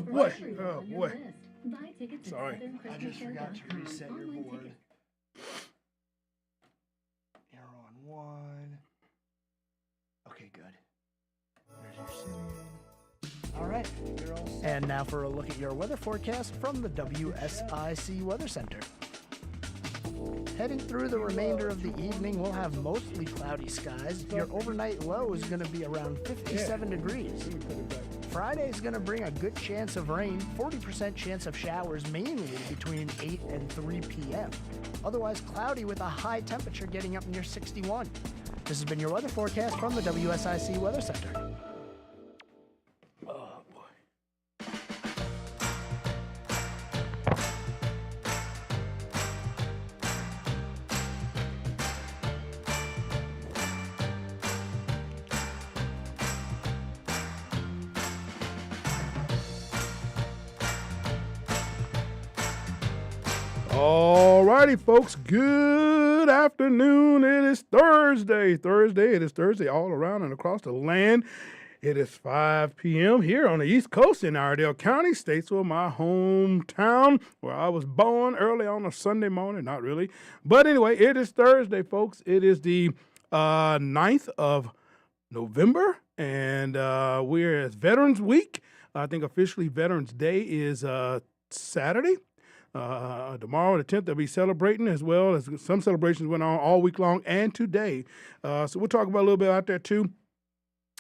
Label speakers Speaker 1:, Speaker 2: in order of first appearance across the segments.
Speaker 1: What? Oh, boy. Sorry.
Speaker 2: I just forgot to reset your board. You're on one. Okay, good. There's your setting. All right, you're all set.
Speaker 3: And now for a look at your weather forecast from the WSIC Weather Center. Heading through the remainder of the evening, we'll have mostly cloudy skies. Your overnight low is going to be around 57 degrees. Friday is going to bring a good chance of rain, 40% chance of showers, mainly between 8 and 3 p.m. Otherwise cloudy with a high temperature getting up near 61. This has been your weather forecast from the WSIC Weather Center.
Speaker 1: Oh, boy. All righty, folks. Good afternoon. It is Thursday. It is Thursday all around and across the land. It is 5 p.m. here on the East Coast in Iredell County, Statesville, my hometown, where I was born early on a Sunday morning. Not really. But anyway, it is Thursday, folks. It is the 9th of November, and we're at Veterans Week. I think officially Veterans Day is Saturday. Tomorrow, the 10th, they'll be celebrating, as well as some celebrations went on all week long and today. So we'll talk about a little bit out there too.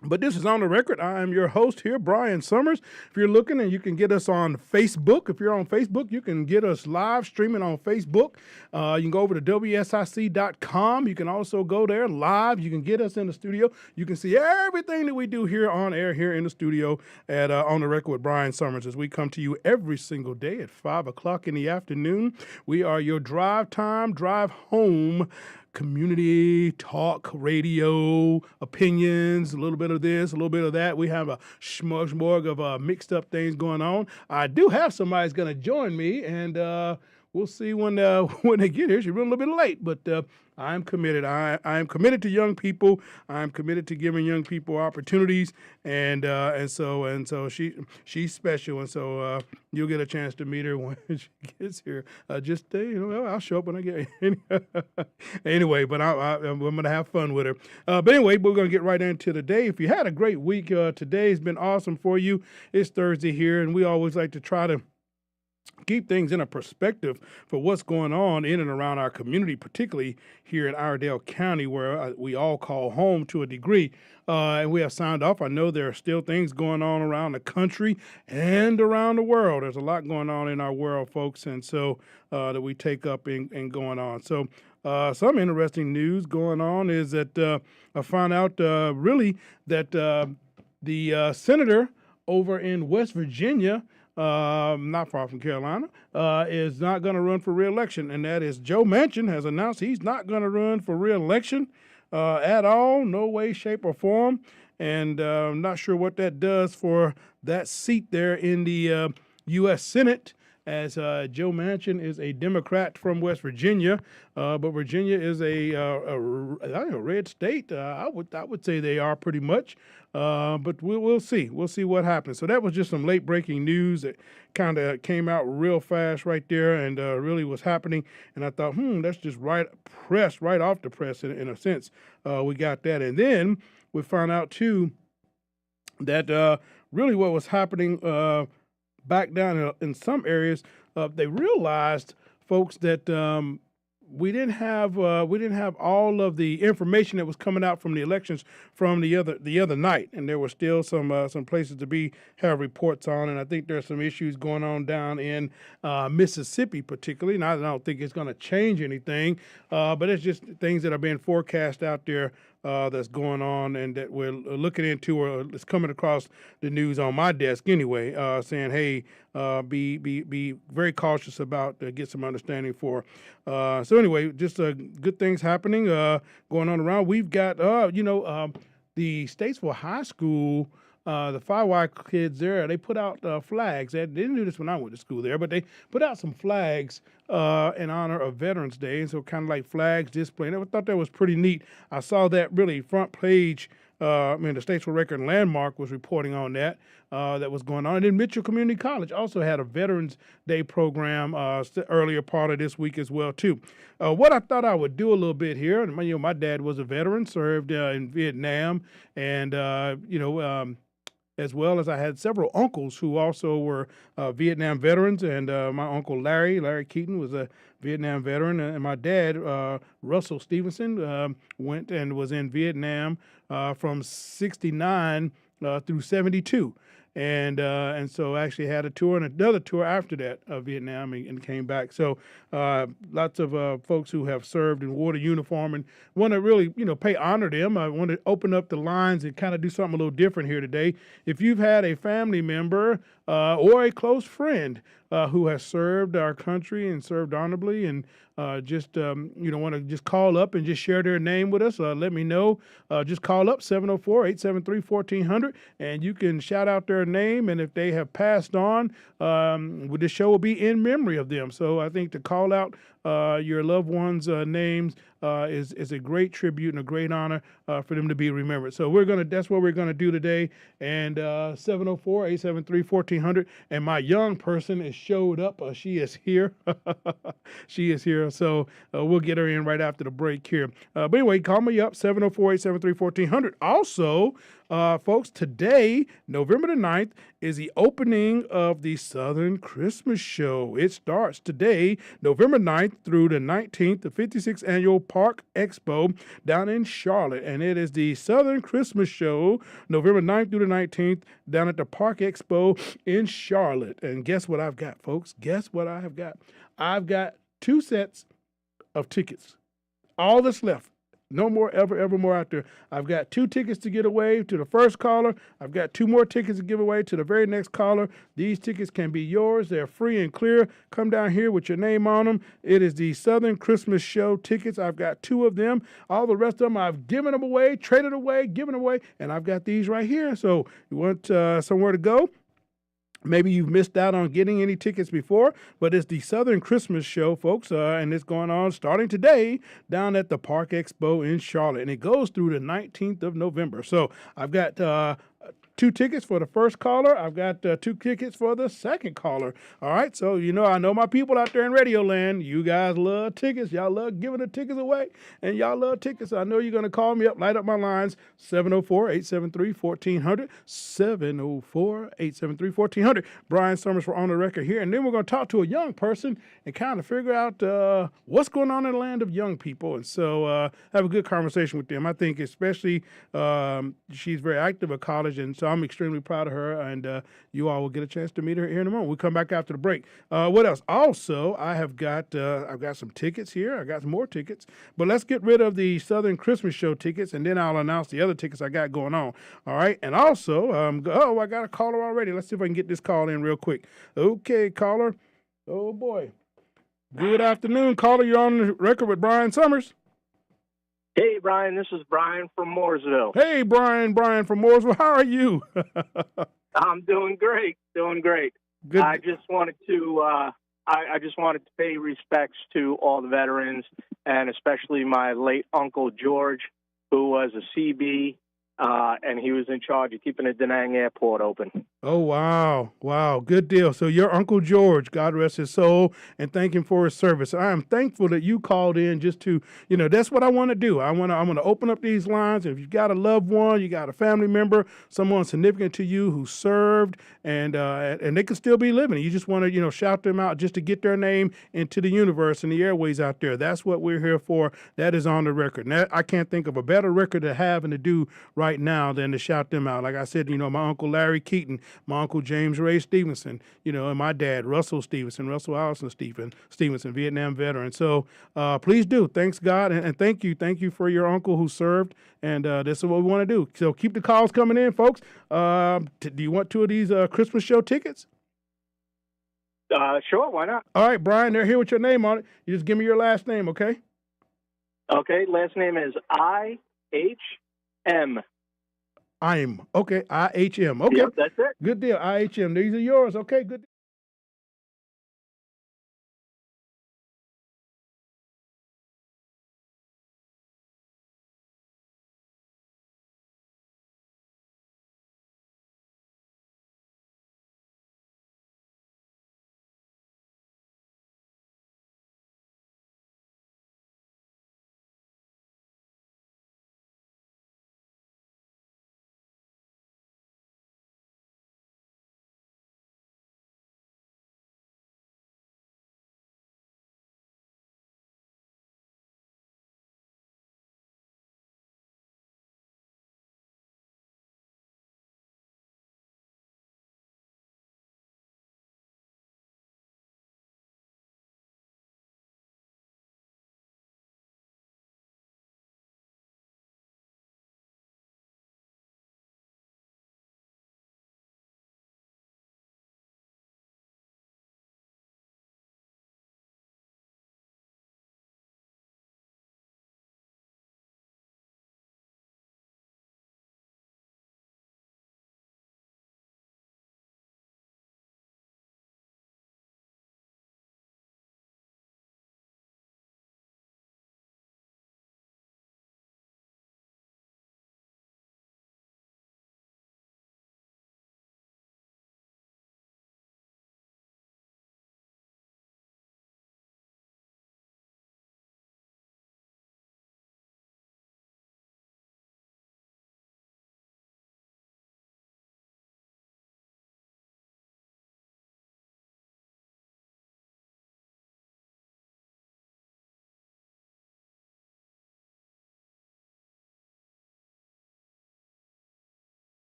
Speaker 1: But this is On the Record. I am your host here, Brian Summers. If you're looking, and you can get us on Facebook. If you're on Facebook, you can get us live streaming on Facebook. You can go over to WSIC.com. You can also go there live. You can get us in the studio. You can see everything that we do here on air, here in the studio at On the Record with Brian Summers, as we come to you every single day at 5 o'clock in the afternoon. We are your drive time, drive home community talk radio opinions, a little bit of this, a little bit of that. We have a smorgasbord of mixed up things going on. I do have somebody that's going to join me, and we'll see when they get here. She's running a little bit late, but I'm committed. I am committed to young people. I'm committed to giving young people opportunities, and so she's special, and so you'll get a chance to meet her when she gets here. I'll show up when I get anyway. But I'm going to have fun with her. But anyway, we're going to get right into the day. If you had a great week, today's been awesome for you. It's Thursday here, and we always like to try to keep things in a perspective for what's going on in and around our community, particularly here in Iredell County, where we all call home to a degree. And we have signed off. I know there are still things going on around the country and around the world. There's a lot going on in our world, folks, and so that we take up and going on. So some interesting news going on is that I found out really that the senator over in West Virginia, not far from Carolina, is not going to run for re-election, and that is Joe Manchin has announced he's not going to run for re-election at all, no way, shape, or form, and I'm not sure what that does for that seat there in the U.S. Senate, as Joe Manchin is a Democrat from West Virginia, but Virginia is a red state. I would say they are pretty much. But we'll see. We'll see what happens. So that was just some late breaking news that kind of came out real fast right there, and really was happening. And I thought, that's just right off the press in a sense. We got that, and then we found out too that really what was happening back down in some areas, they realized, folks, that we didn't have all of the information that was coming out from the elections from the other night, and there were still some places to have reports on, and I think there's some issues going on down in Mississippi, particularly. And I don't think it's going to change anything, but it's just things that are being forecast out there that's going on, and that we're looking into, or it's coming across the news on my desk anyway, saying, hey, be very cautious about, get some understanding for. So anyway, just good things happening, going on around. We've got, the Statesville High School, the 5Y kids there, they put out flags. They didn't do this when I went to school there, but they put out some flags in honor of Veterans Day, and so kind of like flags displaying. I thought that was pretty neat. I saw that really front page the Statesville Record and Landmark was reporting on that was going on. And then Mitchell Community College also had a Veterans Day program earlier part of this week as well too. What I thought I would do a little bit here, and my dad was a veteran, served in Vietnam, and as well as I had several uncles who also were Vietnam veterans, and my uncle Larry Keaton was a Vietnam veteran, and my dad, Russell Stevenson, went and was in Vietnam from 69 through 72. And so actually had a tour and another tour after that of Vietnam and came back. So lots of folks who have served and wore the uniform and want to really, pay honor to them. I want to open up the lines and kind of do something a little different here today. If you've had a family member or a close friend who has served our country and served honorably and want to just call up and just share their name with us, let me know. Just call up 704-873-1400 and you can shout out their name. And if they have passed on, the show will be in memory of them. So I think to call out your loved ones' names is a great tribute and a great honor for them to be remembered. So that's what we're gonna do today. And 704-873-1400. And my young person is showed up. She is here. She is here. So we'll get her in right after the break here. But anyway, call me up 704-873-1400. Also, folks, today, November the 9th, is the opening of the Southern Christmas Show. It starts today, November 9th through the 19th, the 56th Annual Park Expo down in Charlotte. And it is the Southern Christmas Show, November 9th through the 19th, down at the Park Expo in Charlotte. And guess what I've got, folks? Guess what I have got? I've got 2 sets of tickets. All that's left. No more, ever more out there. I've got 2 tickets to give away to the first caller. I've got 2 more tickets to give away to the very next caller. These tickets can be yours. They're free and clear. Come down here with your name on them. It is the Southern Christmas Show tickets. I've got 2 of them. All the rest of them I've given them away, traded away, given away, and I've got these right here. So you want somewhere to go? Maybe you've missed out on getting any tickets before, but it's the Southern Christmas Show, folks, and it's going on starting today down at the Park Expo in Charlotte, and it goes through the 19th of November. So I've got 2 tickets for the first caller. I've got 2 tickets for the second caller. All right, so I know my people out there in Radio Land. You guys love tickets. Y'all love giving the tickets away, and y'all love tickets. I know you're going to call me up, light up my lines, 704-873-1400, 704-873-1400. Brian Summers for On the Record here, and then we're going to talk to a young person and kind of figure out what's going on in the land of young people, and so have a good conversation with them. I think especially she's very active at college, and so I'm extremely proud of her, and you all will get a chance to meet her here in a moment. We'll come back after the break. What else? Also, I've got some tickets here. I got some more tickets, but let's get rid of the Southern Christmas Show tickets, and then I'll announce the other tickets I got going on. All right, and also, I got a caller already. Let's see if I can get this call in real quick. Okay, caller. Oh boy. Good afternoon, caller. You're on the record with Brian Summers.
Speaker 4: Hey, Brian, this is Brian from Mooresville.
Speaker 1: Hey, Brian from Mooresville. How are you?
Speaker 4: I'm doing great.
Speaker 1: Good.
Speaker 4: I just wanted to pay respects to all the veterans, and especially my late Uncle George, who was a CB, and he was in charge of keeping the Da Nang Airport open.
Speaker 1: Oh, wow. Good deal. So your Uncle George, God rest his soul, and thank him for his service. I am thankful that you called in just to, that's what I want to do. I'm going to open up these lines. If you've got a loved one, you got a family member, someone significant to you who served, and they could still be living. You just want to, shout them out just to get their name into the universe and the airways out there. That's what we're here for. That is On the Record. And I can't think of a better record to have and to do right now than to shout them out. Like I said, my Uncle Larry Keaton, my Uncle James Ray Stevenson, and my dad, Russell Allison Stevenson, Vietnam veteran. So please do. Thanks, God, and thank you. Thank you for your uncle who served, and this is what we want to do. So keep the calls coming in, folks. Do you want 2 of these Christmas show tickets?
Speaker 4: Sure, why not?
Speaker 1: All right, Brian, they're here with your name on it. You just give me your last name, okay?
Speaker 4: Okay, last name is I-H-M.
Speaker 1: Okay, I-H-M. Okay.
Speaker 4: Yep, that's it.
Speaker 1: Good deal, I-H-M. These are yours. Okay, good.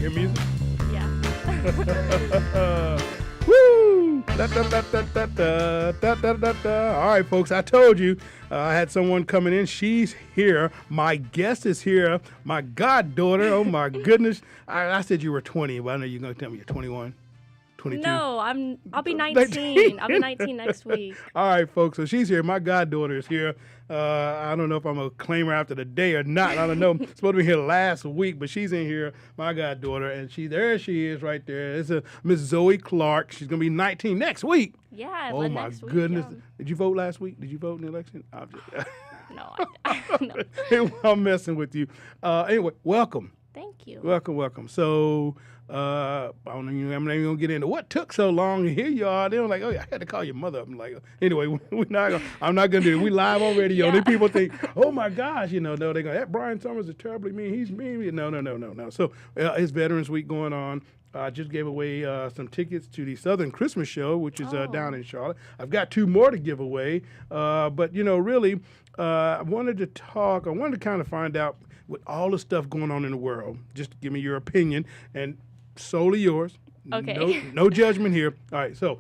Speaker 1: Hear music?
Speaker 5: Yeah.
Speaker 1: Woo! Da, da, da, da, da, da, da, da, da, da. All right, folks, I told you I had someone coming in. She's here. My guest is here. My goddaughter. Oh, my goodness. I said you were 20, but I know you're going to tell me you're 21. 22.
Speaker 5: No, I'll be 19. I'll be 19 next week.
Speaker 1: All right, folks. So she's here. My goddaughter is here. I don't know if I'm going to claim her after the day or not. I don't know. Supposed to be here last week, but she's in here. My goddaughter, and there she is right there. It's Miss Zoe Clark. She's going to be 19 next week.
Speaker 5: Yeah.
Speaker 1: Oh my
Speaker 5: next week,
Speaker 1: goodness!
Speaker 5: yeah.
Speaker 1: Did you vote last week? Did you vote in the election?
Speaker 5: No, no.
Speaker 1: I'm messing with you. Anyway, welcome.
Speaker 5: Thank you.
Speaker 1: Welcome. So, I don't know, I'm not even gonna get into what took so long. Here you are. They're like, oh, yeah, I had to call your mother up. I'm like, anyway, I'm not gonna do it. We live on radio.
Speaker 5: Yeah.
Speaker 1: Then people think, oh my gosh, no, they go, that Brian Summers is terribly mean. He's mean. No. So, it's Veterans Week going on. I just gave away some tickets to the Southern Christmas Show, which is down in Charlotte. I've got 2 more to give away. But, really, I wanted to kind of find out, with all the stuff going on in the world, just give me your opinion, and solely yours.
Speaker 5: Okay.
Speaker 1: No judgment here. All right, so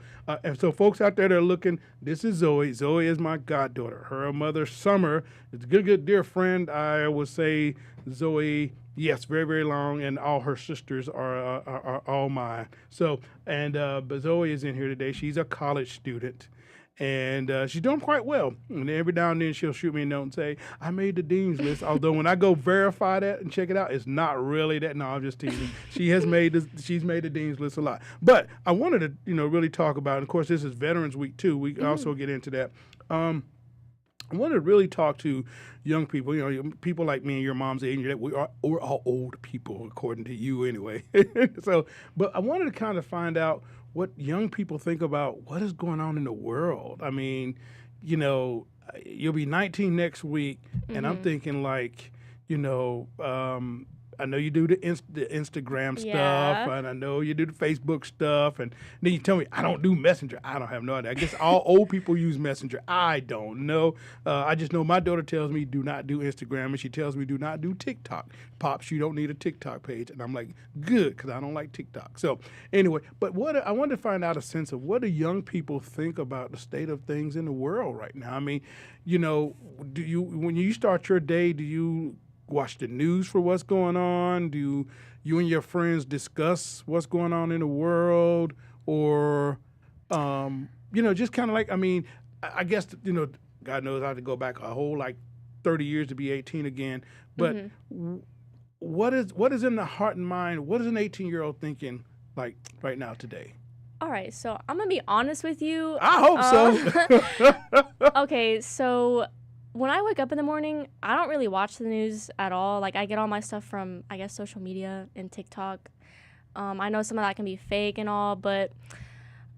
Speaker 1: folks out there that are looking, this is Zoe. Zoe is my goddaughter. Her mother, Summer, is a good dear friend. I would say Zoe, yes, very, very long, and all her sisters are all mine. So, but Zoe is in here today. She's a college student. And she's doing quite well. And every now and then she'll shoot me a note and say, I made the dean's list. Although when I go verify that and check it out, it's not really that. No, I'm just teasing. She's made the dean's list a lot. But I wanted to, really talk about, and of course, this is Veterans Week too. We also get into that. I want to really talk to young people, people like me and your mom's age. We're all old people, according to you anyway. But I wanted to kind of find out what young people think about what is going on in the world. I mean, you'll be 19 next week, and I'm thinking like, I know you do the Instagram stuff,
Speaker 5: Yeah.
Speaker 1: and I know you do the Facebook stuff, and then you tell me I don't do Messenger. I don't have no idea. I guess all old people use Messenger. I don't know. I just know my daughter tells me do not do Instagram, and she tells me do not do TikTok. Pops, you don't need a TikTok page, and I'm like, good, because I don't like TikTok. So anyway, but I wanted to find out a sense of what do young people think about the state of things in the world right now. I mean, when you start your day, do you watch the news for what's going on? Do you and your friends discuss what's going on in the world? Or, just kind of like, I guess, God knows I have to go back a whole 30 years to be 18 again. But what is in the heart and mind? What is an 18-year-old thinking like right now today?
Speaker 5: All right, so I'm going to be honest with you.
Speaker 1: I hope so.
Speaker 5: Okay, so when I wake up in the morning, I don't really watch the news at all. Like, I get all my stuff from, I guess, social media and TikTok. I know some of that can be fake and all, but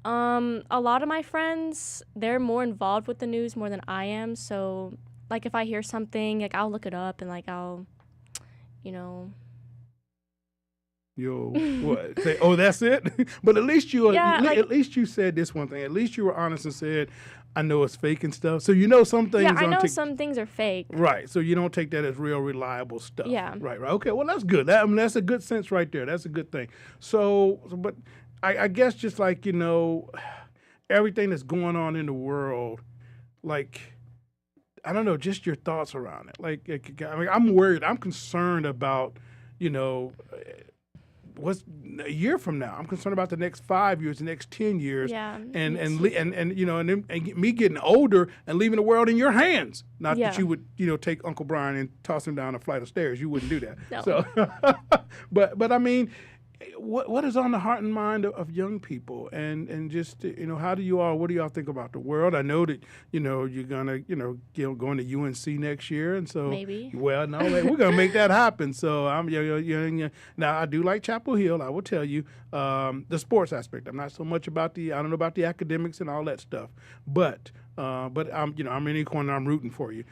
Speaker 5: a lot of my friends, they're more involved with the news more than I am. So, if I hear something, I'll look it up and, I'll,
Speaker 1: Yo, what? Say, oh, that's it? But at least at least you said this one thing. At least you were honest and said, I know it's fake and stuff. So some things.
Speaker 5: Yeah, I know some things are fake.
Speaker 1: Right. So you don't take that as real reliable stuff.
Speaker 5: Yeah.
Speaker 1: Right. Okay. Well, that's good. That's a good sense right there. That's a good thing. But I guess just everything that's going on in the world, I don't know, just your thoughts around it. I'm worried. I'm concerned about, what's a year from now. I'm concerned about the next 5 years, the next 10 years.
Speaker 5: Yeah.
Speaker 1: And me getting older and leaving the world in your hands. Not
Speaker 5: Yeah.
Speaker 1: that you would, take Uncle Brian and toss him down a flight of stairs. You wouldn't do that.
Speaker 5: No.
Speaker 1: So, but I mean, what is on the heart and mind of young people, and just what do y'all think about the world? I know that you're gonna going to UNC next year, and so
Speaker 5: Maybe.
Speaker 1: Well, no, we're gonna make that happen. So I'm now I do like Chapel Hill. I will tell you the sports aspect. I'm not so much I don't know about the academics and all that stuff, but I'm in the corner. I'm rooting for you,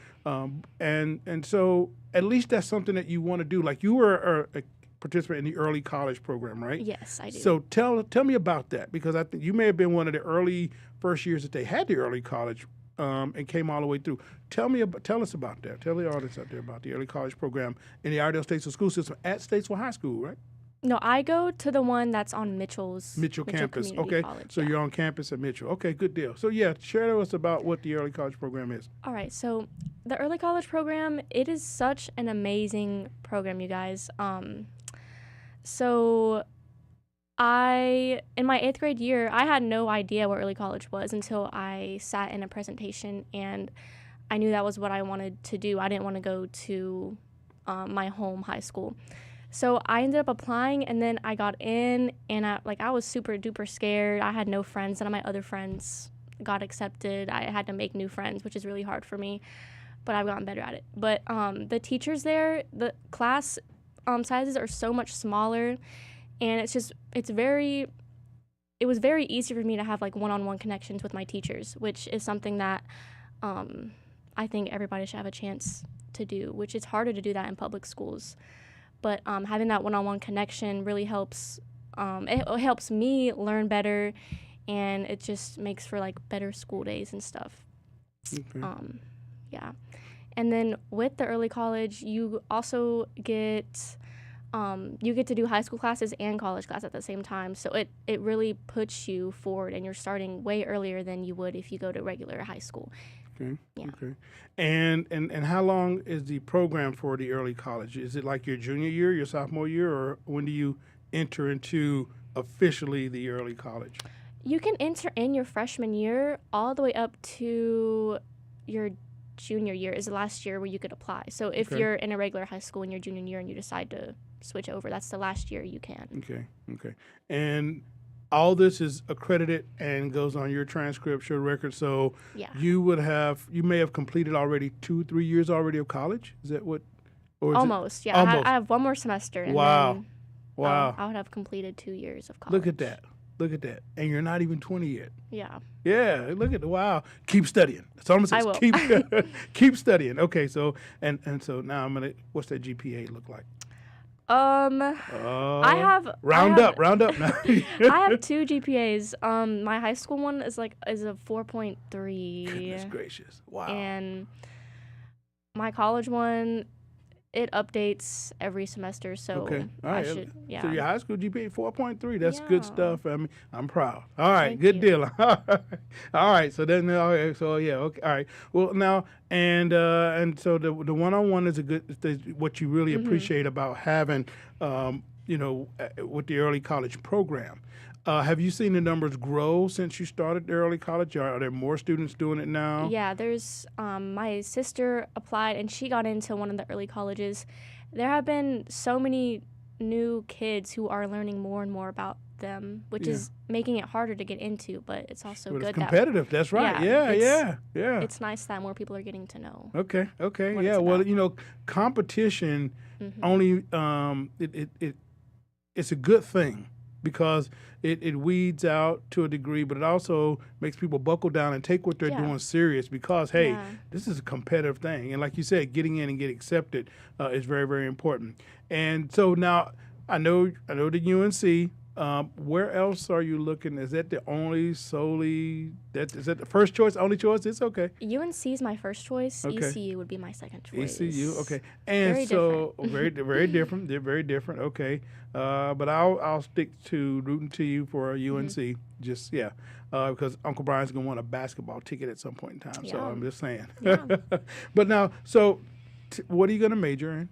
Speaker 1: and so at least that's something that you want to do. Like you were a participant in the early college program, right?
Speaker 5: Yes, I do.
Speaker 1: So tell me about that, because I think you may have been one of the early first years that they had the early college and came all the way through. Tell us about that. Tell the audience out there about the early college program in the Iredell Statesville school system at Statesville High School, right?
Speaker 5: No, I go to the one that's on Mitchell's
Speaker 1: Mitchell campus.
Speaker 5: Community
Speaker 1: Okay.
Speaker 5: College,
Speaker 1: So
Speaker 5: yeah.
Speaker 1: you're on campus at Mitchell. Okay, good deal. So yeah, share with us about what the early college program is.
Speaker 5: All right, so the early college program, it is such an amazing program, you guys. So in my 8th grade year, I had no idea what early college was until I sat in a presentation and I knew that was what I wanted to do. I didn't want to go to my home high school. So I ended up applying, and then I got in, and I was super duper scared. I had no friends. None of my other friends got accepted. I had to make new friends, which is really hard for me, but I've gotten better at it. But the teachers there, the class sizes are so much smaller, and it was very easy for me to have like one-on-one connections with my teachers, which is something that I think everybody should have a chance to do, which it's harder to do that in public schools. But having that one-on-one connection really helps. It helps me learn better, and it just makes for like better school days and stuff.
Speaker 1: Okay.
Speaker 5: Yeah. And then with the early college, you also get to do high school classes and college class at the same time. So it really puts you forward, and you're starting way earlier than you would if you go to regular high school.
Speaker 1: Okay.
Speaker 5: Yeah.
Speaker 1: Okay. And how long is the program for the early college? Is it like your junior year, your sophomore year, or when do you enter into officially the early college?
Speaker 5: You can enter in your freshman year all the way up to your junior year is the last year where you could apply. So if
Speaker 1: Okay.
Speaker 5: you're in a regular high school in your junior year and you decide to switch over, that's the last year you can.
Speaker 1: Okay. Okay. And all this is accredited and goes on your transcript, your record. So
Speaker 5: Yeah.
Speaker 1: you may have completed already 2-3 years already of college. Is that what? Or is it-
Speaker 5: Almost, yeah.
Speaker 1: Almost.
Speaker 5: I have one more semester. And
Speaker 1: Wow.
Speaker 5: Then
Speaker 1: Wow.
Speaker 5: I would have completed 2 years of college.
Speaker 1: Look at that. Look at that. And you're not even 20 yet.
Speaker 5: Yeah.
Speaker 1: Yeah, look at the wow. Keep studying. That's all I'm saying.
Speaker 5: I will.
Speaker 1: Keep studying. Okay, so and so now what's that GPA look like?
Speaker 5: I have
Speaker 1: round up now.
Speaker 5: I have 2 GPAs. My high school one is a 4.3.
Speaker 1: Goodness gracious. Wow.
Speaker 5: And my college one, it updates every semester, so
Speaker 1: Okay. All
Speaker 5: I
Speaker 1: right.
Speaker 5: should, yeah.
Speaker 1: So your high school GPA 4.3. That's good
Speaker 5: Yeah.
Speaker 1: stuff. I mean, I'm proud. All right.
Speaker 5: Thank
Speaker 1: Good
Speaker 5: you.
Speaker 1: deal. All right. So then, okay, so yeah. Okay. All right. Well, now and so the one-on-one is what you really
Speaker 5: Mm-hmm.
Speaker 1: appreciate about having, with the early college program. Have you seen the numbers grow since you started the early college? Are there more students doing it now?
Speaker 5: Yeah, there's my sister applied and she got into one of the early colleges. There have been so many new kids who are learning more and more about them, which is making it harder to get into, but it's also
Speaker 1: But
Speaker 5: good
Speaker 1: it's competitive. That's right.
Speaker 5: Yeah,
Speaker 1: Yeah.
Speaker 5: that it's nice that more people are getting to know.
Speaker 1: Okay.
Speaker 5: what
Speaker 1: Yeah.
Speaker 5: it's
Speaker 1: Well,
Speaker 5: about.
Speaker 1: competition
Speaker 5: Mhm.
Speaker 1: only it's a good thing because it weeds out to a degree, but it also makes people buckle down and take what they're
Speaker 5: Yeah.
Speaker 1: doing serious because hey,
Speaker 5: Yeah.
Speaker 1: this is a competitive thing, and like you said, getting in and get accepted is very, very important. And so now I know the UNC. Where else are you looking? Is that the only solely is that the first choice, only choice? It's okay.
Speaker 5: UNC is my first choice.
Speaker 1: Okay.
Speaker 5: ECU would be my second choice.
Speaker 1: ECU, okay, and
Speaker 5: Very
Speaker 1: so very different. They're very different. Okay, but I'll stick to rooting to you for UNC.
Speaker 5: Mm-hmm.
Speaker 1: Just because Uncle Brian's gonna want a basketball ticket at some point in time. So
Speaker 5: Yeah.
Speaker 1: I'm just saying.
Speaker 5: Yeah.
Speaker 1: But now, so what are you gonna major in?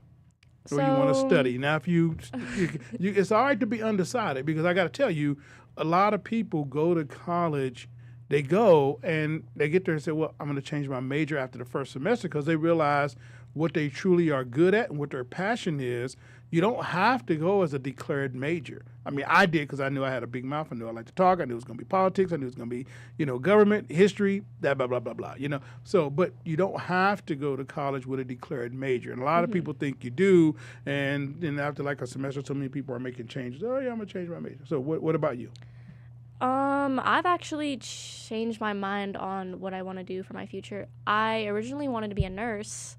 Speaker 1: Or you want to
Speaker 5: So-
Speaker 1: study? Now, if you, it's all right to be undecided because I got to tell you, a lot of people go to college, they go and they get there and say, well, I'm going to change my major after the first semester because they realize what they truly are good at and what their passion is. You don't have to go as a declared major. I mean, I did because I knew I had a big mouth. I knew I liked to talk. I knew it was going to be politics. I knew it was going to be, government, history, that blah, blah, blah, blah, So, but you don't have to go to college with a declared major. And a lot of people think you do. And then after like a semester, so many people are making changes. Oh, yeah, I'm going to change my major. So what about you?
Speaker 5: I've actually changed my mind on what I want to do for my future. I originally wanted to be a nurse.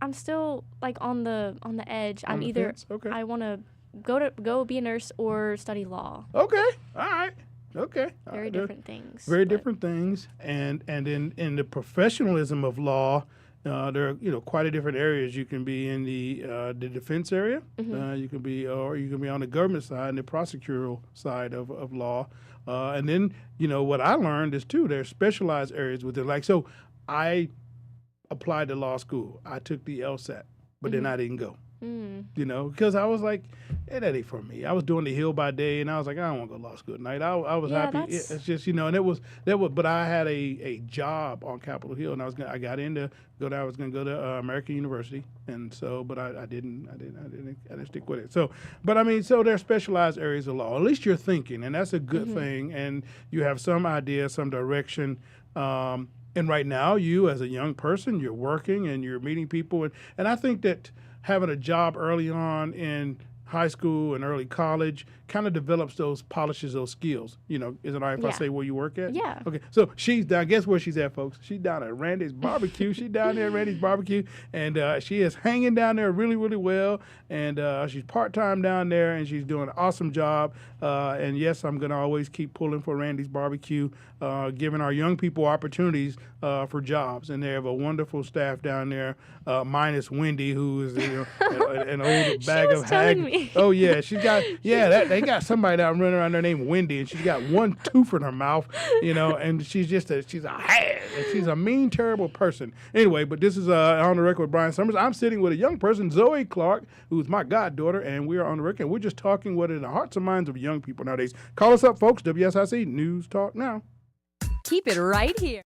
Speaker 5: I'm still like on the edge.
Speaker 1: On
Speaker 5: I'm
Speaker 1: the
Speaker 5: either
Speaker 1: fence? Okay.
Speaker 5: I want to go be a nurse or study law.
Speaker 1: Okay. All right. Okay. All
Speaker 5: Very
Speaker 1: right.
Speaker 5: different things.
Speaker 1: Very
Speaker 5: but-
Speaker 1: different things, and in the professionalism of law, There are quite a different areas. You can be in the defense area. You can be or you can be on the government side and the prosecutorial side of law. And then what I learned is too there's specialized areas within. Like so, I applied to law school. I took the LSAT, but then I didn't go. Because I was like, that ain't for me. I was doing the Hill by day, and I was like, I don't want to go to law school at night. I was
Speaker 5: Yeah,
Speaker 1: happy.
Speaker 5: that's-
Speaker 1: It's just and it was that was. But I had a job on Capitol Hill, and I got in to go there. I was going to go to American University, and so, but I didn't stick with it. So, but I mean, so there's specialized areas of law. At least you're thinking, and that's a good thing, and you have some idea, some direction. And right now, you as a young person, you're working and you're meeting people, and I think that having a job early on in high school and early college kind of develops polishes those skills. Is it all right if I
Speaker 5: Yeah.
Speaker 1: say where you work at?
Speaker 5: Yeah.
Speaker 1: Okay. So she's down. Guess where she's at, folks? She's down at Randy's Barbecue. She's down there at Randy's Barbecue, and she is hanging down there really, really well. And she's part time down there, and she's doing an awesome job. And yes, I'm gonna always keep pulling for Randy's Barbecue, giving our young people opportunities for jobs. And they have a wonderful staff down there, minus Wendy, who is an old bag
Speaker 5: was
Speaker 1: of
Speaker 5: telling
Speaker 1: hag.
Speaker 5: me.
Speaker 1: Oh yeah, she's got they got somebody that running around there named Wendy, and she's got one tooth in her mouth, and she's a hag, and she's a mean, terrible person. Anyway, but this is on the record with Brian Summers. I'm sitting with a young person, Zoe Clark, who's my goddaughter, and we are on the record. And we're just talking what in the hearts and minds of young people nowadays. Call us up, folks. WSIC News Talk Now.
Speaker 6: Keep it right here.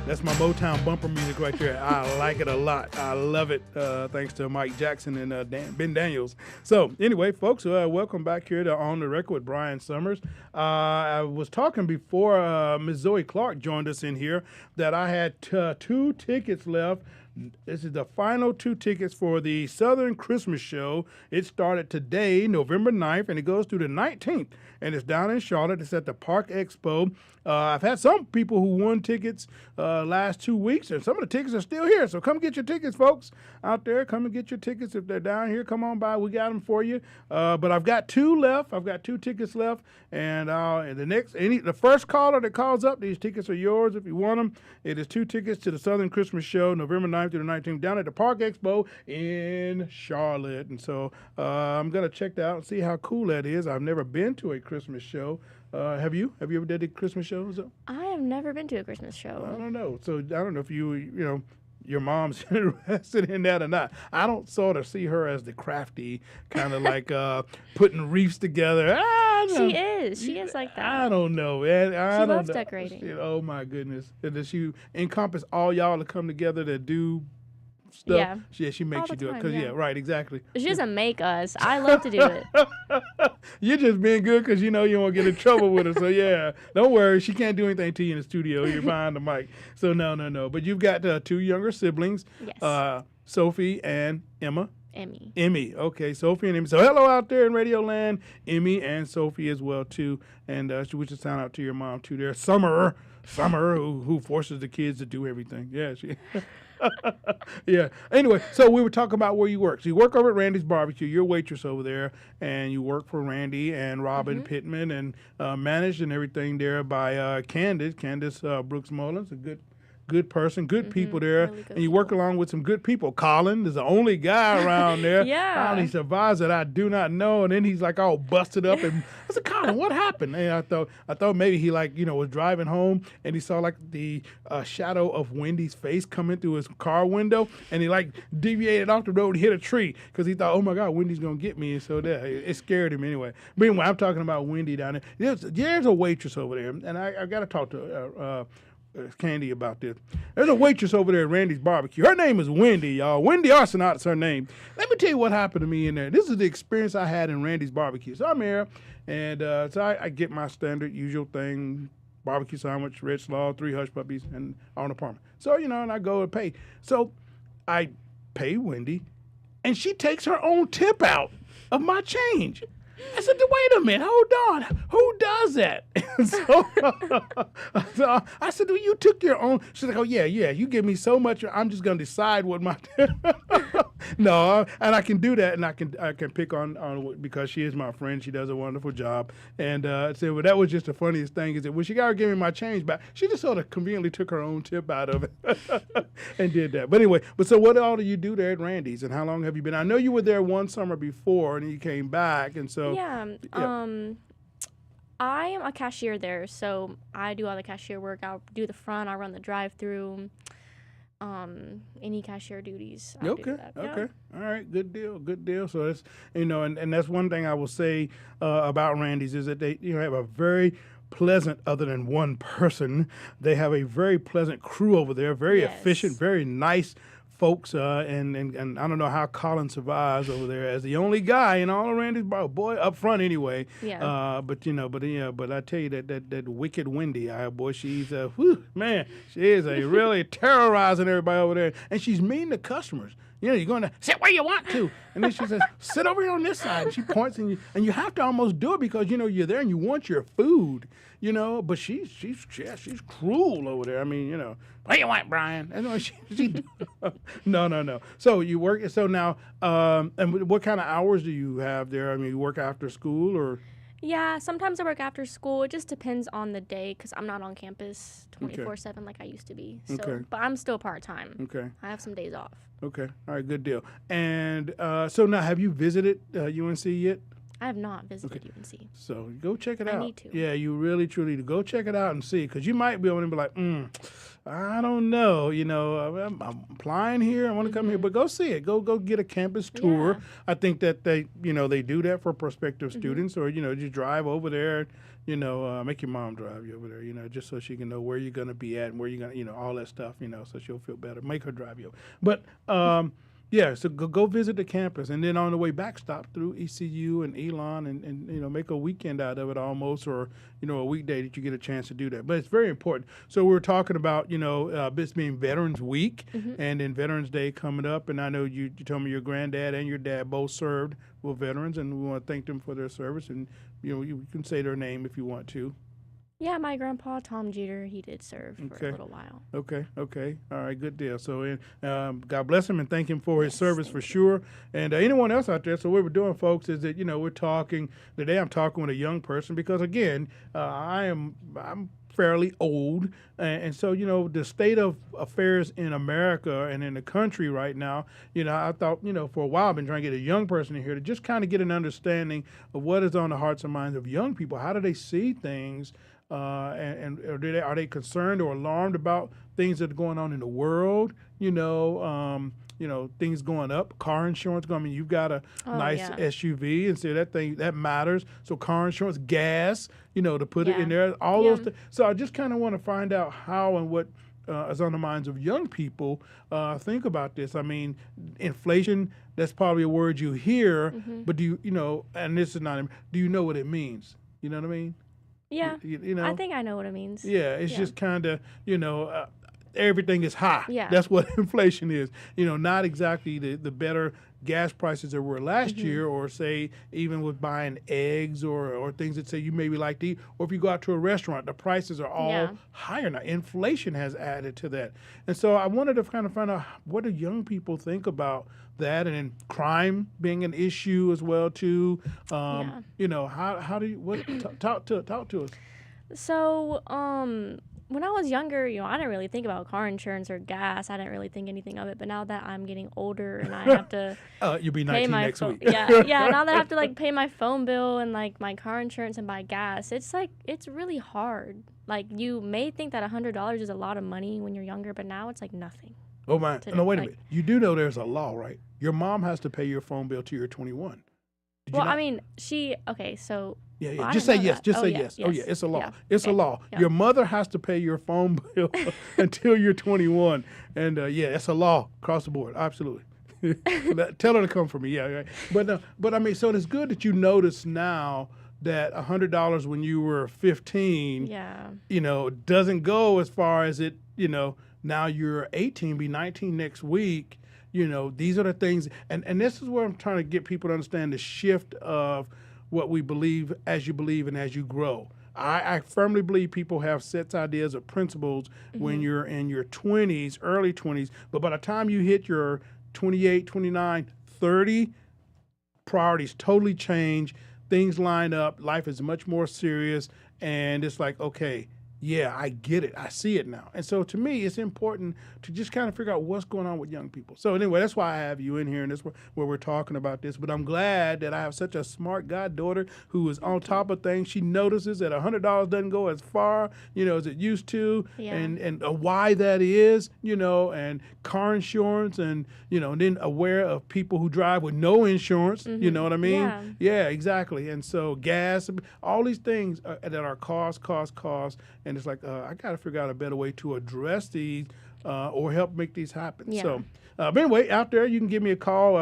Speaker 1: That's my Motown bumper music right there. I like it a lot. I love it. Thanks to Mike Jackson and Ben Daniels. So anyway, folks, welcome back here to On the Record with Brian Summers. I was talking before Ms. Zoe Clark joined us in here that I had 2 tickets left. This is the final 2 tickets for the Southern Christmas Show. It started today, November 9th, and it goes through the 19th. And it's down in Charlotte. It's at the Park Expo. I've had some people who won tickets last 2 weeks, and some of the tickets are still here. So come get your tickets, folks, out there. Come and get your tickets. If they're down here, come on by. We got them for you. But I've got 2 left. I've got 2 tickets left. And the first caller that calls up, these tickets are yours if you want them. It is 2 tickets to the Southern Christmas Show, November 9th through the 19th, down at the Park Expo in Charlotte. And so I'm going to check that out and see how cool that is. I've never been to a Christmas show. Have you? Have you ever did a Christmas show?
Speaker 5: I have never been to a Christmas show.
Speaker 1: I don't know. So I don't know if your mom's interested in that or not. I don't sort of see her as the crafty kind of like putting wreaths together.
Speaker 5: She is. She is like that.
Speaker 1: I don't know, man. I don't
Speaker 5: loves
Speaker 1: know.
Speaker 5: decorating.
Speaker 1: Oh my goodness! Does she encompass all y'all to come together to do stuff?
Speaker 5: Yeah.
Speaker 1: She makes
Speaker 5: All
Speaker 1: you
Speaker 5: the
Speaker 1: do it.
Speaker 5: time,
Speaker 1: 'Cause,
Speaker 5: yeah.
Speaker 1: right, exactly.
Speaker 5: She doesn't make us. I love to do it.
Speaker 1: You're just being good because you know you won't get in trouble with her. So, yeah, don't worry. She can't do anything to you in the studio. You're behind the mic. So, no. But you've got 2 younger siblings,
Speaker 5: Yes.
Speaker 1: Sophie and Emma.
Speaker 5: Emmy.
Speaker 1: Okay, Sophie and Emmy. So, hello out there in Radio Land, Emmy and Sophie as well, too. And we should sound out to your mom, too, there. Summer, who forces the kids to do everything. Yeah, she... Yeah. Anyway, so we were talking about where you work. So you work over at Randy's Barbecue. You're a waitress over there, and you work for Randy and Robin Pittman, and managed and everything there by Candace Brooks Mullins, a good person, good people there,
Speaker 5: really good
Speaker 1: and you work along with some good people. Colin is the only guy around there.
Speaker 5: Yeah.
Speaker 1: How he survives that I do not know, and then he's like all busted up, and I said, Colin, what happened? And I thought maybe he was driving home and he saw like the shadow of Wendy's face coming through his car window, and he like deviated off the road and hit a tree because he thought, oh my God, Wendy's gonna get me, and so it scared him anyway. But anyway, I'm talking about Wendy down there. There's a waitress over there, and I got to talk to Candy about this. There's a waitress over there at Randy's Barbecue. Her name is Wendy, y'all. Wendy Arsenault is her name. Let me tell you what happened to me in there. This is the experience I had in Randy's Barbecue. So I'm here, and so I get my standard usual thing, barbecue sandwich, red slaw, 3 hush puppies, and on apartment. So, and I go and pay. So I pay Wendy, and she takes her own tip out of my change. I said, wait a minute, hold on. Who does that? So I said, well, you took your own. She's like, oh, yeah, you give me so much, I'm just going to decide what my... No, and I can do that, and I can pick on because she is my friend. She does a wonderful job. And I said, well, that was just the funniest thing is that when she got to give me my change back, she just sort of conveniently took her own tip out of it and did that. But anyway, so what all do you do there at Randy's, and how long have you been? I know you were there one summer before, and you came back, and so...
Speaker 5: Yeah. I am a cashier there, so I do all the cashier work. I'll do the front. I run the drive-through. Any cashier duties. I do that.
Speaker 1: Okay. All right. Good deal. So it's and that's one thing I will say about Randy's is that they have a very pleasant, other than one person, they have a very pleasant crew over there. Very efficient, very nice folks, and I don't know how Colin survives over there as the only guy in all of Randy's boy up front anyway.
Speaker 5: Yeah.
Speaker 1: But I tell you that wicked Wendy, boy, she's man, she is a really terrorizing everybody over there, and she's mean to customers. You're going to sit where you want to. And then she says, sit over here on this side. And she points, and you have to almost do it because, you're there and you want your food, But she's cruel over there. I mean, what do you want, Brian? And she No. So you work, so now, and what kind of hours do you have there? I mean, you work after school or?
Speaker 5: Yeah, sometimes I work after school. It just depends on the day because I'm not on campus 24/7 like I used to be. So,
Speaker 1: Okay.
Speaker 5: But I'm still part-time.
Speaker 1: Okay.
Speaker 5: I have some days off.
Speaker 1: Okay. All right. Good deal. And so now, have you visited UNC yet?
Speaker 5: I have not visited UNC.
Speaker 1: So go check it out.
Speaker 5: I need to.
Speaker 1: Yeah, you really, truly go check it out and see, because you might be able to be like, I don't know, I'm applying here. I want to come here, but go see it. Go get a campus tour.
Speaker 5: Yeah.
Speaker 1: I think that they do that for prospective students, or you drive over there make your mom drive you over there, just so she can know where you're going to be at and where you're going to, all that stuff, so she'll feel better. Make her drive you over. But, yeah, so go visit the campus, and then on the way back, stop through ECU and Elon, and make a weekend out of it almost, or a weekday that you get a chance to do that. But it's very important. So we were talking about this being Veterans Week, and then Veterans Day coming up, and I know you told me your granddad and your dad both served with veterans, and we want to thank them for their service, and you can say their name if you want to.
Speaker 5: Yeah, my grandpa, Tom Jeter, he did serve for a little while.
Speaker 1: Okay. All right, good deal. So God bless him and thank him for his service for sure. And anyone else out there, so what we're doing, folks, is that, we're talking, today I'm talking with a young person because, again, I'm fairly old. And so, the state of affairs in America and in the country right now, I thought, for a while I've been trying to get a young person in here to just kind of get an understanding of what is on the hearts and minds of young people. How do they see things? And are they concerned or alarmed about things that are going on in the world? Things going up, car insurance going. I mean, you've got a nice SUV, and so that matters. So car insurance, gas, to put it in there, all those things. So I just kind of want to find out how and what is on the minds of young people. Think about this. I mean, inflation. That's probably a word you hear, but do you, and this is not. Do you know what it means? You know what I mean?
Speaker 5: Yeah, I think I know what it means.
Speaker 1: Yeah, it's just kind of, everything is high.
Speaker 5: Yeah.
Speaker 1: That's what inflation is. Not exactly the better gas prices that were last year, or say even with buying eggs or things that say you maybe like to eat, or if you go out to a restaurant, the prices are all higher now. Inflation has added to that. And so I wanted to kind of find out, what do young people think about that, and then crime being an issue as well too. How do you talk to us?
Speaker 5: So, when I was younger, I didn't really think about car insurance or gas. I didn't really think anything of it. But now that I'm getting older and I have to
Speaker 1: you'll be
Speaker 5: pay
Speaker 1: 19
Speaker 5: my
Speaker 1: next week.
Speaker 5: yeah. Now that I have to pay my phone bill and my car insurance and buy gas, it's really hard. You may think that $100 is a lot of money when you're younger, but now it's nothing.
Speaker 1: Oh my! No, wait a minute. You do know there's a law, right? Your mom has to pay your phone bill till you're 21.
Speaker 5: Well, I mean, so.
Speaker 1: Yeah.
Speaker 5: Well,
Speaker 1: just say yes.
Speaker 5: That.
Speaker 1: Just say yes. Oh yeah, it's a law. It's a law. Yeah. Your mother has to pay your phone bill until you're 21, and it's a law across the board. Absolutely. Tell her to come for me. Yeah. Right. But I mean, so it's good that you notice now that $100 when you were 15, doesn't go as far as it, now you're 18, be 19 next week. These are the things, and this is where I'm trying to get people to understand the shift of what we believe as you believe and as you grow. I firmly believe people have sets, ideas, or principles when you're in your 20s, early 20s, but by the time you hit your 28, 29, 30, priorities totally change. Things line up. Life is much more serious, and it's okay, yeah, I get it. I see it now. And so to me, it's important to just kind of figure out what's going on with young people. So anyway, that's why I have you in here, and that's where we're talking about this. But I'm glad that I have such a smart goddaughter who is on top of things. She notices that $100 doesn't go as far, as it used to, and why that is, and car insurance, and, and then aware of people who drive with no insurance, you know what I mean? Yeah, exactly. And so gas, all these things that are cost. And it's I got to figure out a better way to address these or help make these happen.
Speaker 5: Yeah.
Speaker 1: So, but anyway, out there, you can give me a call,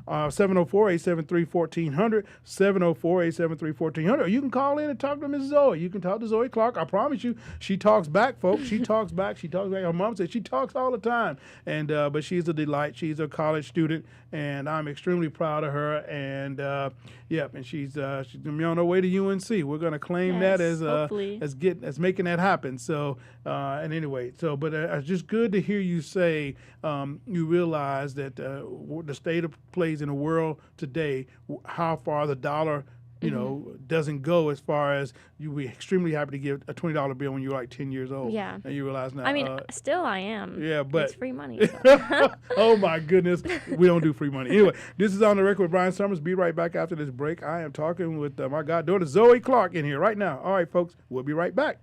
Speaker 1: 704-873-1400, 704-873-1400. Or you can call in and talk to Mrs. Zoe. You can talk to Zoe Clark. I promise you, she talks back, folks. She talks back. Her mom said she talks all the time. And but she's a delight. She's a college student, and I'm extremely proud of her. And, and she's gonna be on her way to UNC. We're going to claim that as making that happen. So, and anyway, but it's just good to hear you say you realize that the state of plays in the world today, how far the dollar, doesn't go as far as you'd be extremely happy to give a $20 bill when you're 10 years old.
Speaker 5: Yeah.
Speaker 1: And you realize now.
Speaker 5: I mean, still I am.
Speaker 1: Yeah, but.
Speaker 5: It's free money. So.
Speaker 1: Oh, my goodness. We don't do free money. Anyway, this is On the Record with Brian Summers. Be right back after this break. I am talking with my goddaughter, Zoe Clark, in here right now. All right, folks, we'll be right back.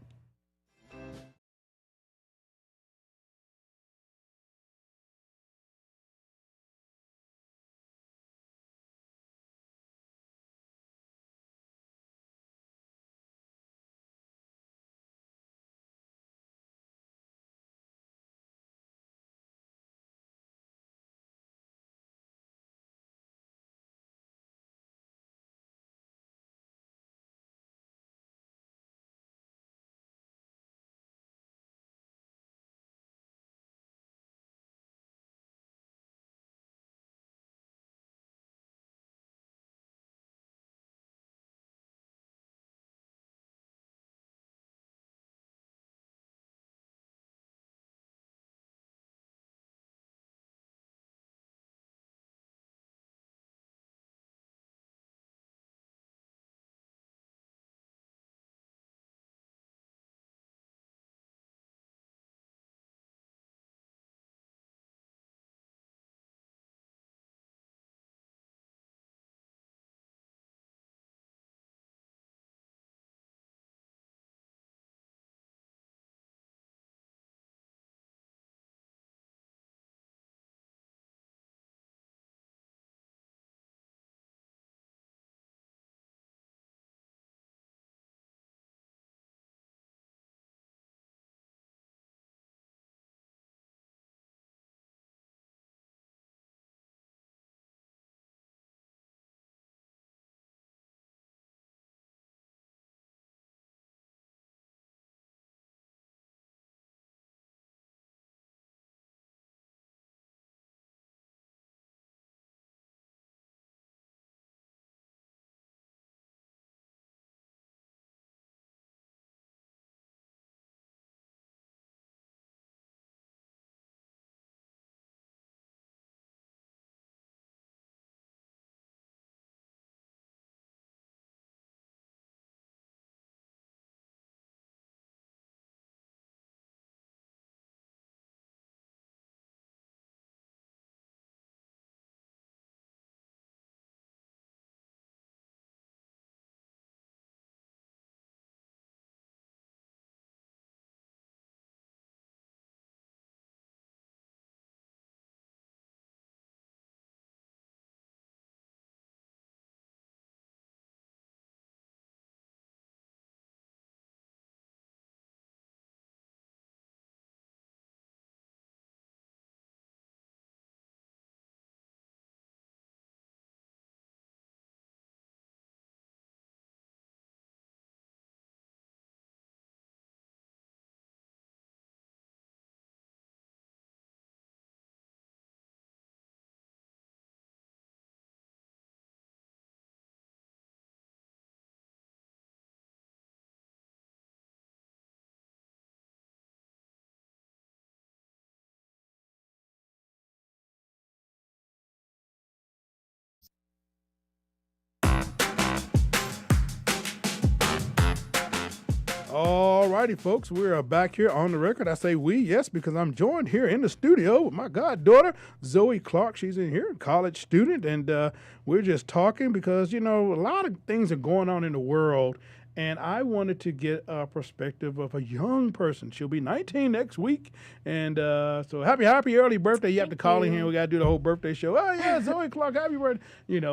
Speaker 1: All righty, folks, we are back here on the record. I say we, yes, because I'm joined here in the studio with my goddaughter, Zoe Clark. She's in here, a college student, and we're just talking because, a lot of things are going on in the world, and I wanted to get a perspective of a young person. She'll be 19 next week, and so happy early birthday. You have to call in here. We got to do the whole birthday show. Oh, yeah, Zoe Clark, happy birthday.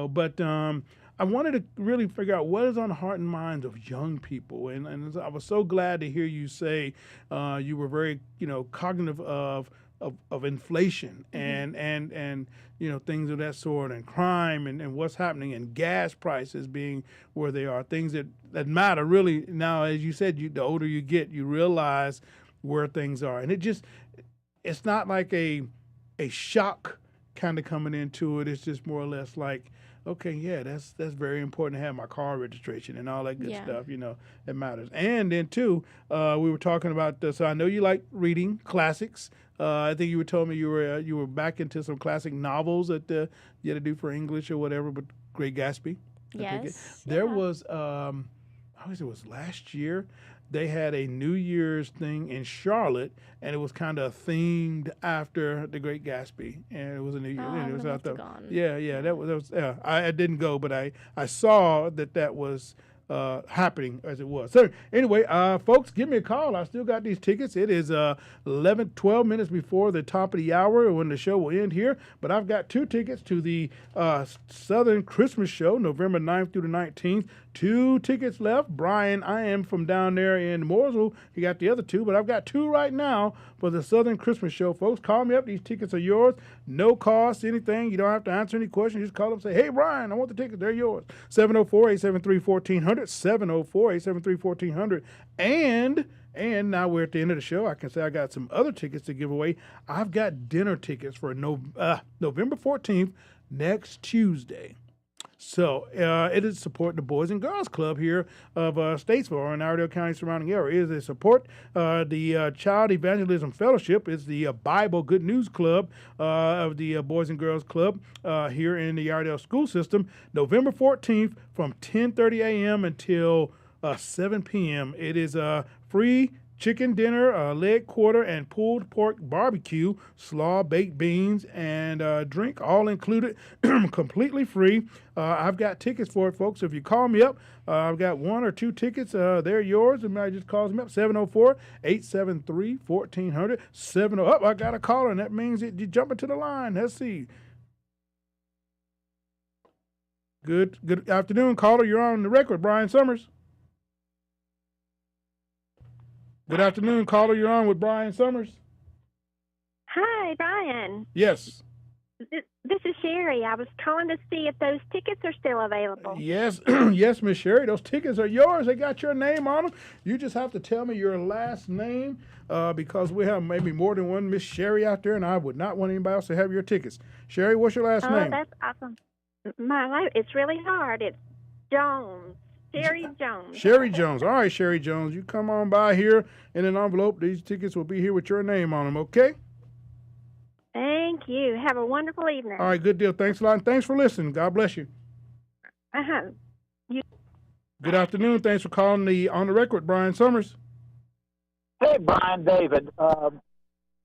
Speaker 1: But I wanted to really figure out what is on the heart and minds of young people. And I was so glad to hear you say you were very, cognitive of inflation and things of that sort, and crime and what's happening, and gas prices being where they are, things that matter really. Now, as you said, the older you get, you realize where things are. And it's not like a shock kind of coming into it. It's just more or less like, okay, yeah, that's very important to have my car registration and all that good stuff. It matters. And then too, we were talking about. So I know you like reading classics. I think you were telling me you were back into some classic novels that you had to do for English or whatever. But Great Gatsby.
Speaker 5: Yes.
Speaker 1: There was I guess it was last year. They had a New Year's thing in Charlotte, and it was kind of themed after The Great Gatsby, and it was a New Year.
Speaker 5: I
Speaker 1: it was
Speaker 5: must
Speaker 1: out
Speaker 5: have
Speaker 1: there.
Speaker 5: gone.
Speaker 1: Yeah. That was. Yeah, I didn't go, but I saw that was happening as it was. So anyway, folks, give me a call. I still got these tickets. It is 12 minutes before the top of the hour when the show will end here. But I've got 2 tickets to the Southern Christmas Show, November 9th through the 19th. 2 tickets left. Brian, I am from down there in Mooresville. He got the other 2, but I've got 2 right now for the Southern Christmas Show. Folks, call me up. These tickets are yours. No cost, anything. You don't have to answer any questions. Just call up and say, hey, Brian, I want the tickets. They're yours. 704-873-1400, 704-873-1400. And now we're at the end of the show. I can say I got some other tickets to give away. I've got dinner tickets for November 14th, next Tuesday. So it is support the Boys and Girls Club here of Statesville in Iredell County surrounding area. It is a support the Child Evangelism Fellowship. Is the Bible Good News Club of the Boys and Girls Club here in the Iredell school system. November 14th from 10:30 a.m. until 7 p.m. It is a free chicken dinner, leg quarter, and pulled pork barbecue, slaw, baked beans, and drink, all included, completely free. I've got tickets for it, folks. If you call me up, I've got 1 or 2 tickets. They're yours. And I just calls me up, 704-873-1400. I got a caller, and that means you jump into the line. Let's see. Good afternoon, caller. You're on the record, Brian Summers. Good afternoon, caller. You're on with Brian Summers.
Speaker 7: Hi, Brian.
Speaker 1: Yes.
Speaker 7: This is Sherry. I was calling to see if those tickets are still available.
Speaker 1: Yes, yes, Miss Sherry. Those tickets are yours. They got your name on them. You just have to tell me your last name because we have maybe more than one Miss Sherry out there, and I would not want anybody else to have your tickets. Sherry, what's your last name?
Speaker 7: Oh, that's awesome. My life, it's really hard. It's Jones. Sherry Jones.
Speaker 1: Sherry Jones. All right, Sherry Jones. You come on by here in an envelope. These tickets will be here with your name on them, okay?
Speaker 7: Thank you. Have a wonderful evening.
Speaker 1: All right, good deal. Thanks a lot, and thanks for listening. God bless you.
Speaker 7: Uh-huh.
Speaker 1: Good afternoon. Thanks for calling the On the Record, Brian Summers.
Speaker 8: Hey, Brian, David.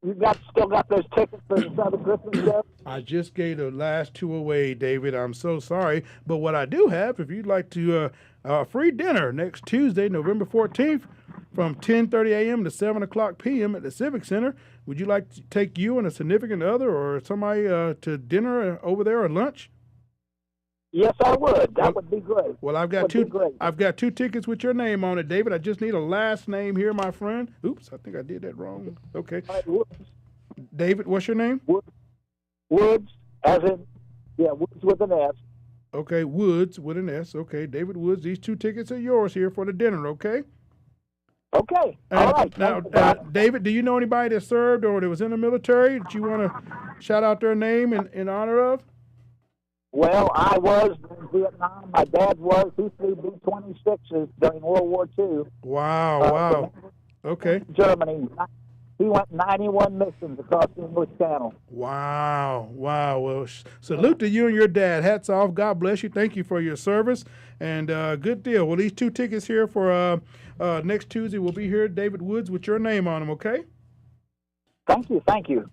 Speaker 8: You still got those tickets for the Southern Christmas Show?
Speaker 1: I just gave the last 2 away, David. I'm so sorry. But what I do have, if you'd like to, free dinner next Tuesday, November 14th, from 10:30 a.m. to 7 o'clock p.m. at the Civic Center. Would you like to take you and a significant other or somebody to dinner over there or lunch?
Speaker 8: Yes, I would. That would be great.
Speaker 1: Well, I've got 2 tickets with your name on it, David. I just need a last name here, my friend. Oops, I think I did that wrong. Okay.
Speaker 8: Woods.
Speaker 1: David, what's your name?
Speaker 8: Woods, as in, Woods with an S.
Speaker 1: Okay, Woods with an S. Okay, David Woods. These 2 tickets are yours here for the dinner, okay?
Speaker 8: Okay. All right.
Speaker 1: Now, David, do you know anybody that served or that was in the military that you want to shout out their name in honor of?
Speaker 8: Well, I was in Vietnam. My dad was. He flew B-26s during World War II.
Speaker 1: Wow. Okay.
Speaker 8: Germany. He went 91 missions across the English Channel.
Speaker 1: Wow. Well, salute to you and your dad. Hats off. God bless you. Thank you for your service. And good deal. Well, these 2 tickets here for Next Tuesday, we'll be here, David Woods, with your name on them, okay?
Speaker 8: Thank you.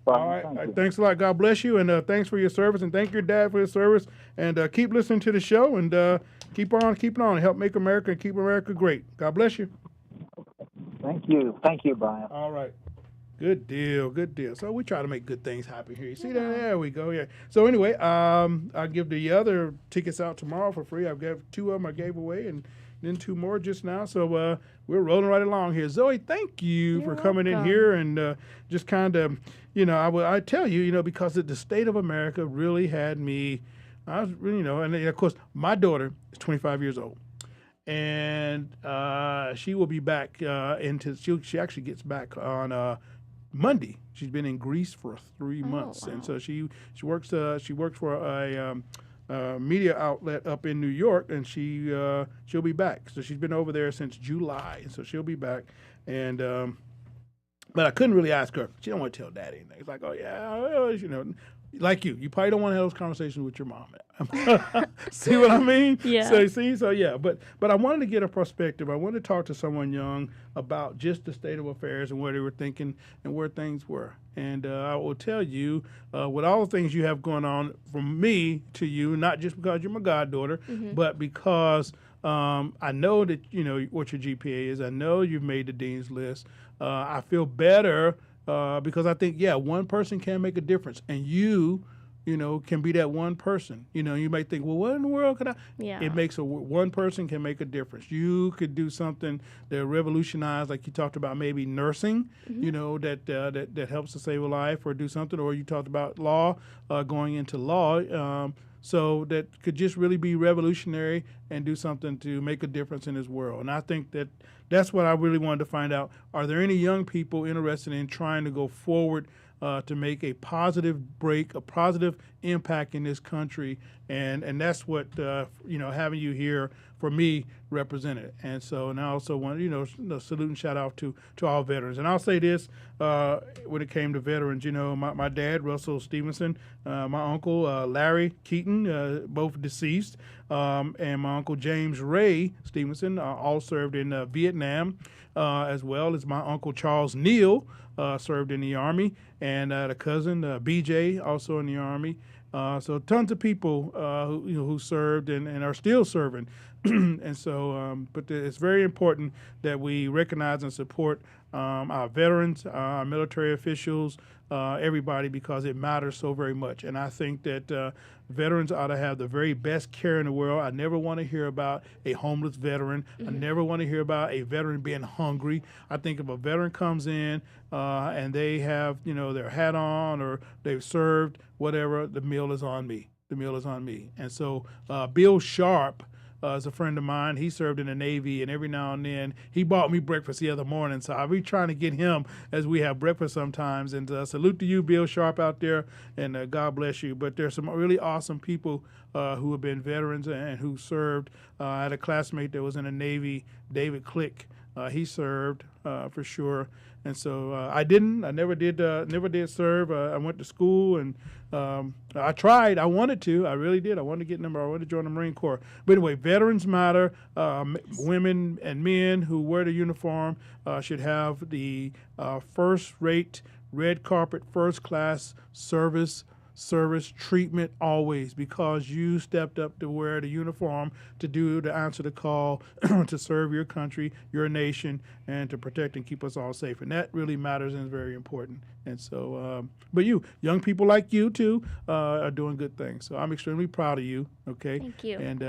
Speaker 8: Brian.
Speaker 1: All right.
Speaker 8: Thank you.
Speaker 1: Thanks a lot. God bless you, and thanks for your service, and thank your dad for his service. And keep listening to the show, and keep on keeping on. Help make America and keep America great. God bless you.
Speaker 8: Thank you, Brian.
Speaker 1: All right. Good deal. So we try to make good things happen here. You see that? There we go. Yeah. So anyway, I'll give the other tickets out tomorrow for free. I've got 2 of them I gave away, and then 2 more just now. So we're rolling right along here. Zoe, thank you for coming in here and just kind of, I tell you, because the state of America really had me. I was, and of course my daughter is 25 years old. And she will be back she actually gets back on Monday. She's been in Greece for 3 months, and so she works for a media outlet up in New York, and she'll be back. So she's been over there since July, and so she'll be back. And but I couldn't really ask her. She don't want to tell Daddy anything. It's like, oh yeah, like you probably don't want to have those conversations with your mom. See what I mean?
Speaker 5: Yeah.
Speaker 1: So yeah, but I wanted to get a perspective. I wanted to talk to someone young about just the state of affairs and where they were thinking and where things were. And I will tell you, with all the things you have going on, from me to you, not just because you're my goddaughter, but because I know that what your GPA is. I know you've made the dean's list. I feel better. Because I think, one person can make a difference, and you can be that one person. You might think, well, what in the world could I?
Speaker 5: Yeah.
Speaker 1: It makes one person can make a difference. You could do something that revolutionize, like you talked about, maybe nursing. That helps to save a life, or do something. Or you talked about law, going into law. So that could just really be revolutionary and do something to make a difference in this world. And I think that's what I really wanted to find out. Are there any young people interested in trying to go forward to make a positive break, a positive impact in this country? And that's what, having you here for me represented. And so, and I also want to, salute and shout out to all veterans. And I'll say this, when it came to veterans, my dad, Russell Stevenson, my uncle, Larry Keaton, both deceased, and my uncle James Ray Stevenson, all served in Vietnam, as well as my uncle Charles Neal, served in the Army, and the cousin, BJ, also in the Army. So tons of people who served and are still serving. And so, but it's very important that we recognize and support our veterans, our military officials, everybody, because it matters so very much. And I think that veterans ought to have the very best care in the world. I never want to hear about a homeless veteran. I never want to hear about a veteran being hungry. I think if a veteran comes in and they have, their hat on, or they've served, whatever, the meal is on me. The meal is on me. And so Bill Sharp is a friend of mine. He served in the Navy, and every now and then he bought me breakfast the other morning. So I'll be trying to get him as we have breakfast sometimes. And salute to you, Bill Sharp, out there, and God bless you. But there's some really awesome people who have been veterans and who served. I had a classmate that was in the Navy, David Click. He served for sure. And so I never did serve. I went to school, and I tried. I wanted to. I really did. I wanted to get number. I wanted to join the Marine Corps. But anyway, veterans matter. Women and men who wear the uniform should have the first-rate, red carpet, first-class service treatment always, because you stepped up to wear the uniform to answer the call to serve your country, your nation, and to protect and keep us all safe. And that really matters and is very important. And so, but you, young people like you too, are doing good things. So I'm extremely proud of you. Okay.
Speaker 5: Thank you.
Speaker 1: And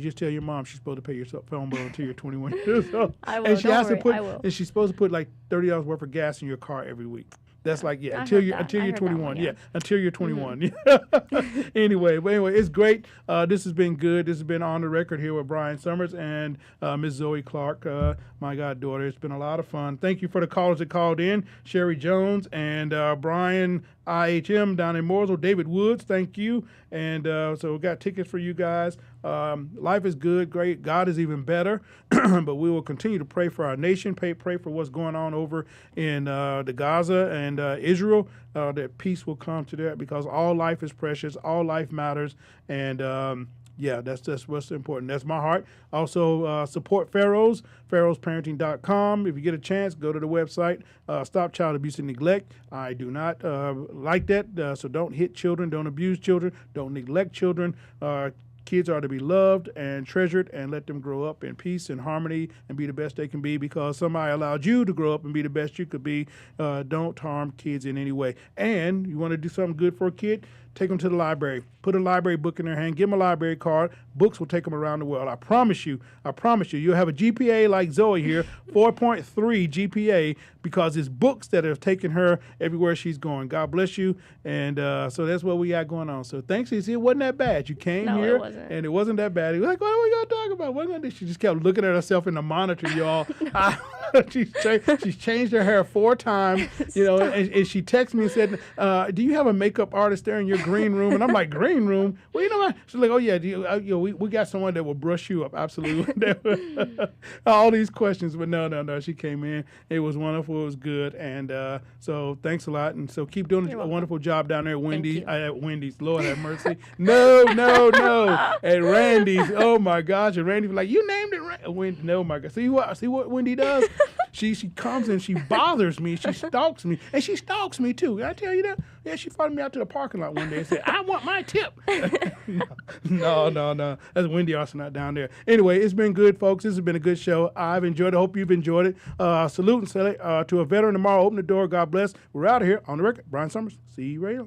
Speaker 1: just tell your mom she's supposed to pay your phone bill until you're 21 years old.
Speaker 5: I will.
Speaker 1: And she
Speaker 5: Don't
Speaker 1: has
Speaker 5: worry,
Speaker 1: to put,
Speaker 5: I will.
Speaker 1: and she's supposed to put like $30 worth of gas in your car every week. That's like,
Speaker 5: I
Speaker 1: until
Speaker 5: heard
Speaker 1: you're
Speaker 5: that. I
Speaker 1: until you're
Speaker 5: heard that
Speaker 1: 21.
Speaker 5: one,
Speaker 1: Yeah,
Speaker 5: yeah.
Speaker 1: until you're 21. Anyway, it's great. This has been good. This has been On the Record here with Brian Summers and Miss Zoe Clark, my goddaughter. It's been a lot of fun. Thank you for the callers that called in. Sherry Jones and Brian IHM down in Mooresville. David Woods, thank you. And so we got tickets for you guys. Life is good, great. God is even better. But we will continue to pray for our nation, pray for what's going on over in the Gaza and Israel, that peace will come to that, because all life is precious, all life matters. And Yeah, that's what's important. That's my heart. Also, support Pharaohs, pharaohsparenting.com. If you get a chance, go to the website. Stop child abuse and neglect. I do not like that, so don't hit children, don't abuse children, don't neglect children. Kids are to be loved and treasured, and let them grow up in peace and harmony and be the best they can be, because somebody allowed you to grow up and be the best you could be. Don't harm kids in any way. And you want to do something good for a kid? Take them to the library. Put a library book in their hand. Give them a library card. Books will take them around the world. I promise you. You'll have a GPA like Zoe here, 4.3 GPA, because it's books that have taken her everywhere she's going. God bless you. And so that's what we got going on. So thanks, Izzy. It wasn't that bad. You came
Speaker 5: No,
Speaker 1: here,
Speaker 5: it wasn't.
Speaker 1: and it wasn't that bad. He was like, what are we going to talk about? What are we She just kept looking at herself in the monitor, y'all. She's changed her hair 4 times, and she texted me and said, do you have a makeup artist there in your green room? And I'm like, green room? Well, you know what? She's like, oh, yeah, we got someone that will brush you up. Absolutely. All these questions, but no. She came in. It was wonderful. It was good. And so thanks a lot. And so keep doing a wonderful job down there at Wendy's. At Wendy's. Lord have mercy. No. At Randy's. Oh, my gosh. And Randy was like, you named it Wendy. No, my God. See what Wendy does? She comes and she bothers me. She stalks me. And she stalks me, too. Did I tell you that? Yeah, she followed me out to the parking lot one day and said, I want my tip. No. That's Wendy Arsenault down there. Anyway, it's been good, folks. This has been a good show. I've enjoyed it. Hope you've enjoyed it. Salute and to a veteran tomorrow. Open the door. God bless. We're out of here. On the record, Brian Summers. See you later.